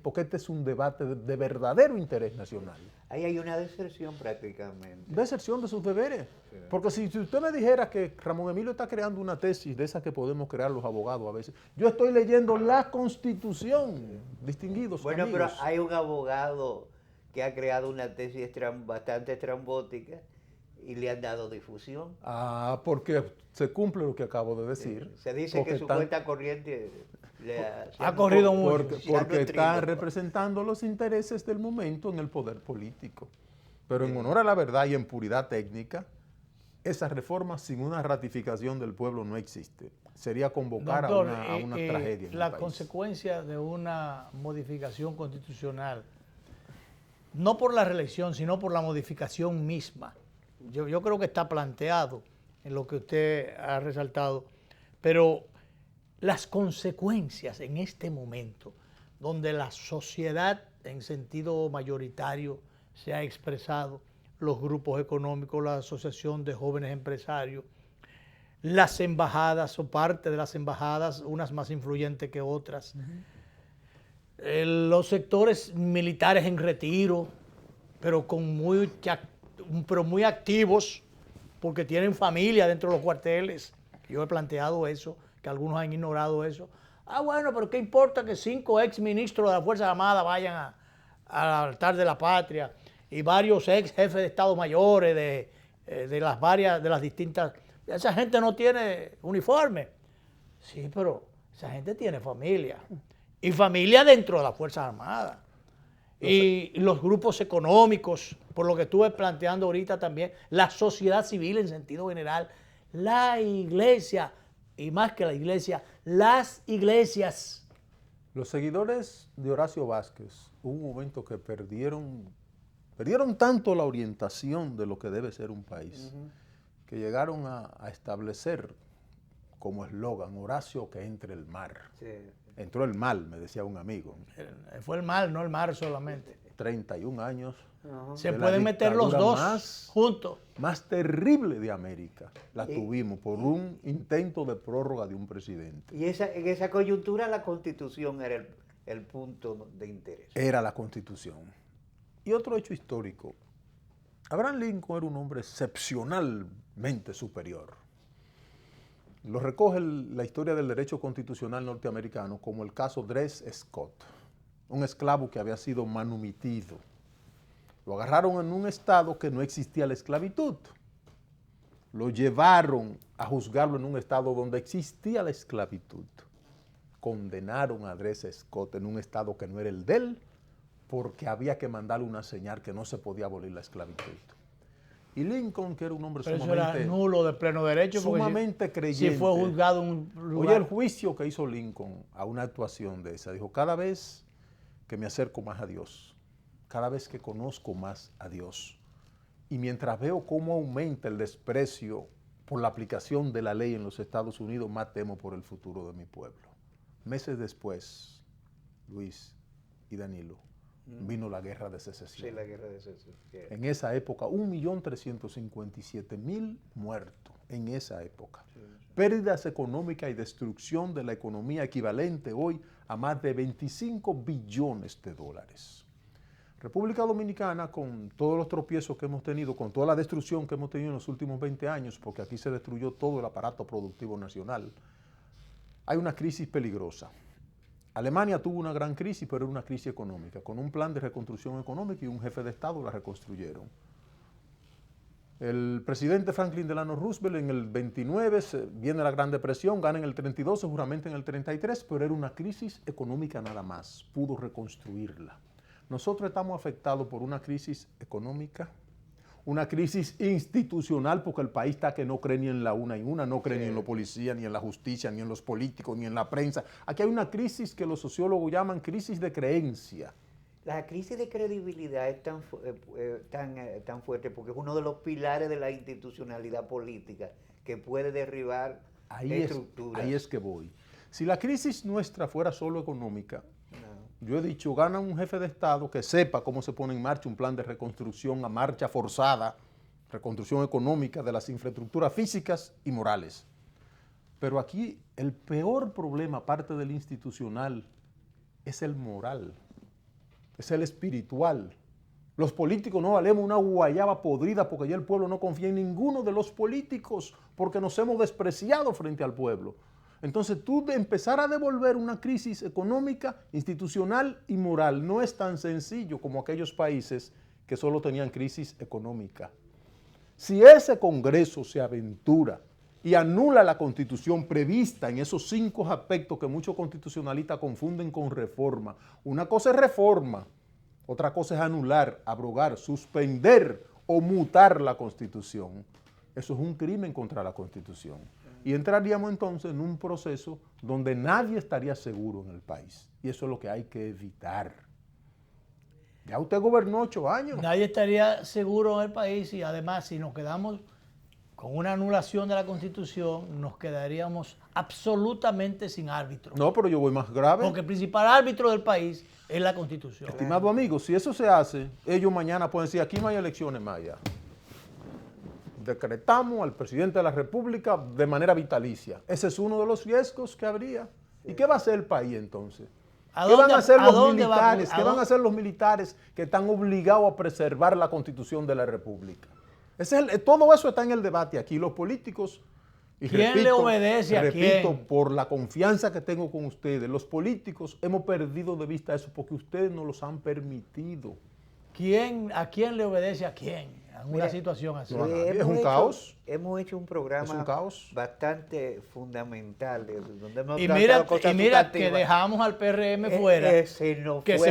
Porque este es un debate de verdadero interés nacional. Ahí hay una deserción prácticamente. Deserción de sus deberes. Sí. Porque si usted me dijera que Ramón Emilio está creando una tesis de esas que podemos crear los abogados a veces, yo estoy leyendo la Constitución, distinguidos Bueno, amigos. pero hay un abogado que ha creado una tesis bastante estrambótica y le han dado difusión. Porque se cumple lo que acabo de decir. Se dice que su cuenta corriente... ha corrido mucho. Porque está representando los intereses del momento en el poder político. Pero en honor a la verdad y en puridad técnica, esa reforma sin una ratificación del pueblo no existe. Sería convocar a una tragedia en el la país. Consecuencia de una modificación constitucional, no por la reelección, sino por la modificación misma. Yo creo que está planteado en lo que usted ha resaltado, pero las consecuencias en este momento, donde la sociedad en sentido mayoritario se ha expresado, los grupos económicos, la Asociación de Jóvenes Empresarios, las embajadas o parte de las embajadas, unas más influyentes que otras. Los sectores militares en retiro, pero muy activos, porque tienen familia dentro de los cuarteles. Yo he planteado eso, que algunos han ignorado eso. Bueno, pero ¿qué importa que 5 ex ministros de la Fuerza Armada vayan al altar de la patria y varios ex jefes de Estado mayores de las distintas... Esa gente no tiene uniforme. Sí, pero esa gente tiene familia. Y familia dentro de las Fuerzas Armadas. Y los grupos económicos, por lo que estuve planteando ahorita también, la sociedad civil en sentido general, la iglesia, y más que la iglesia, las iglesias. Los seguidores de Horacio Vázquez, hubo un momento que perdieron tanto la orientación de lo que debe ser un país, que llegaron a establecer como eslogan, Horacio que entre el mar. Sí. Entró el mal, me decía un amigo. Fue el mal, no el mar solamente. 31 años. Se pueden meter los dos juntos. Más terrible de América la tuvimos por un intento de prórroga de un presidente. Y en esa coyuntura la Constitución era el punto de interés. Era la Constitución. Y otro hecho histórico. Abraham Lincoln era un hombre excepcionalmente superior. Lo recoge la historia del derecho constitucional norteamericano como el caso Dres Scott, un esclavo que había sido manumitido. Lo agarraron en un estado que no existía la esclavitud. Lo llevaron a juzgarlo en un estado donde existía la esclavitud. Condenaron a Dres Scott en un estado que no era el de él, porque había que mandarle una señal que no se podía abolir la esclavitud. Y Lincoln, que era un hombre sumamente... Eso era nulo de pleno derecho. Sumamente creyente. Si fue juzgado en un lugar... Oye, el juicio que hizo Lincoln a una actuación de esa, dijo, cada vez que me acerco más a Dios, cada vez que conozco más a Dios, y mientras veo cómo aumenta el desprecio por la aplicación de la ley en los Estados Unidos, más temo por el futuro de mi pueblo. Meses después, Luis y Danilo, vino la Guerra de Secesión. Sí, la Guerra de Secesión. En esa época, 1.357.000 muertos, en esa época. Sí. Pérdidas económicas y destrucción de la economía equivalente hoy a más de 25 billones de dólares. República Dominicana, con todos los tropiezos que hemos tenido, con toda la destrucción que hemos tenido en los últimos 20 años, porque aquí se destruyó todo el aparato productivo nacional, hay una crisis peligrosa. Alemania tuvo una gran crisis, pero era una crisis económica. Con un plan de reconstrucción económica y un jefe de Estado la reconstruyeron. El presidente Franklin Delano Roosevelt en el 29 viene la Gran Depresión, gana en el 32, seguramente en el 33, pero era una crisis económica nada más. Pudo reconstruirla. Nosotros estamos afectados por una crisis económica, una crisis institucional, porque el país está que no cree ni en la una y una, no cree ni en la policía, ni en la justicia, ni en los políticos, ni en la prensa. Aquí hay una crisis que los sociólogos llaman crisis de creencia. La crisis de credibilidad es tan fuerte porque es uno de los pilares de la institucionalidad política que puede derribar estructuras. Ahí es que voy. Si la crisis nuestra fuera solo económica, yo he dicho, gana un jefe de Estado que sepa cómo se pone en marcha un plan de reconstrucción a marcha forzada, reconstrucción económica de las infraestructuras físicas y morales. Pero aquí el peor problema, aparte del institucional, es el moral, es el espiritual. Los políticos no valemos una guayaba podrida porque ya el pueblo no confía en ninguno de los políticos porque nos hemos despreciado frente al pueblo. Entonces, tú de empezar a devolver una crisis económica, institucional y moral no es tan sencillo como aquellos países que solo tenían crisis económica. Si ese Congreso se aventura y anula la Constitución prevista en esos 5 aspectos que muchos constitucionalistas confunden con reforma, una cosa es reforma, otra cosa es anular, abrogar, suspender o mutar la Constitución. Eso es un crimen contra la Constitución. Y entraríamos entonces en un proceso donde nadie estaría seguro en el país. Y eso es lo que hay que evitar. Ya usted gobernó 8 años. Nadie estaría seguro en el país y además si nos quedamos con una anulación de la Constitución, nos quedaríamos absolutamente sin árbitro. No, pero yo voy más grave. Porque el principal árbitro del país es la Constitución. Estimado amigo, si eso se hace, ellos mañana pueden decir, aquí no hay elecciones más allá. decretamos al presidente de la República de manera vitalicia. Ese es uno de los riesgos que habría. ¿Y qué va a hacer el país entonces? ¿Qué van a hacer los militares? ¿Qué van a hacer los militares que están obligados a preservar la Constitución de la República? Todo eso está en el debate aquí. Los políticos, y ¿quién le obedece a quién? Repito, por la confianza que tengo con ustedes, los políticos hemos perdido de vista eso porque ustedes no los han permitido. ¿A quién le obedece a quién? En una situación así. Es un caos. Hemos hecho un programa bastante fundamental. Donde hemos mira que dejamos al PRM fuera, que se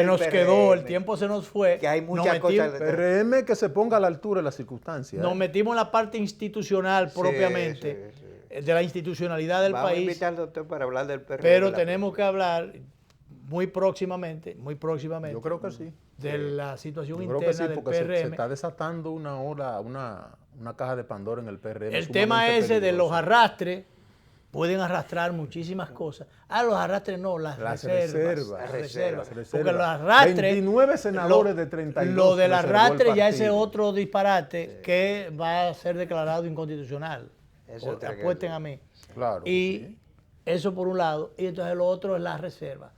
nos quedó, el tiempo se nos fue. Que hay muchas cosas. PRM que se ponga a la altura de las circunstancias. Nos metimos en la parte institucional propiamente, de la institucionalidad del país. Vamos a invitar al doctor para hablar del PRM. Pero tenemos que hablar muy próximamente. Yo creo que sí. De la situación interna creo que sí, del porque PRM. se está desatando una caja de Pandora en el PRM. El tema ese de los arrastres, pueden arrastrar muchísimas cosas. Los arrastres no, las reservas. Porque los arrastres... 29 senadores de 32. Lo del arrastre ya ese otro disparate que va a ser declarado inconstitucional. Apuesten a mí. Claro. Y eso por un lado. Y entonces lo otro es la reserva.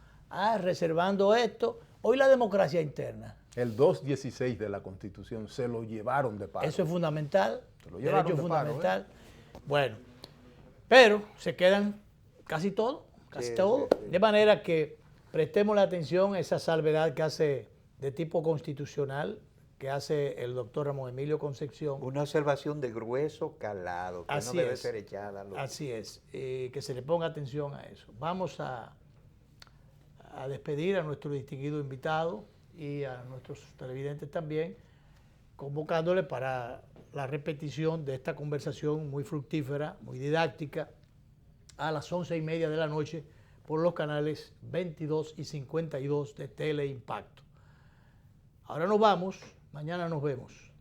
Reservando esto... Hoy la democracia interna. El 216 de la Constitución se lo llevaron de paro. Eso es fundamental. Se lo llevaron derecho de fundamental. Paro, Bueno, pero se quedan casi todo. De manera que prestemos la atención a esa salvedad que hace de tipo constitucional, que hace el doctor Ramón Emilio Concepción. Una observación de grueso calado, que no debe ser echada. Así es, que se le ponga atención a eso. Vamos a despedir a nuestro distinguido invitado y a nuestros televidentes también, convocándole para la repetición de esta conversación muy fructífera, muy didáctica, a las 11:30 de la noche por los canales 22 y 52 de Teleimpacto. Ahora nos vamos, mañana nos vemos.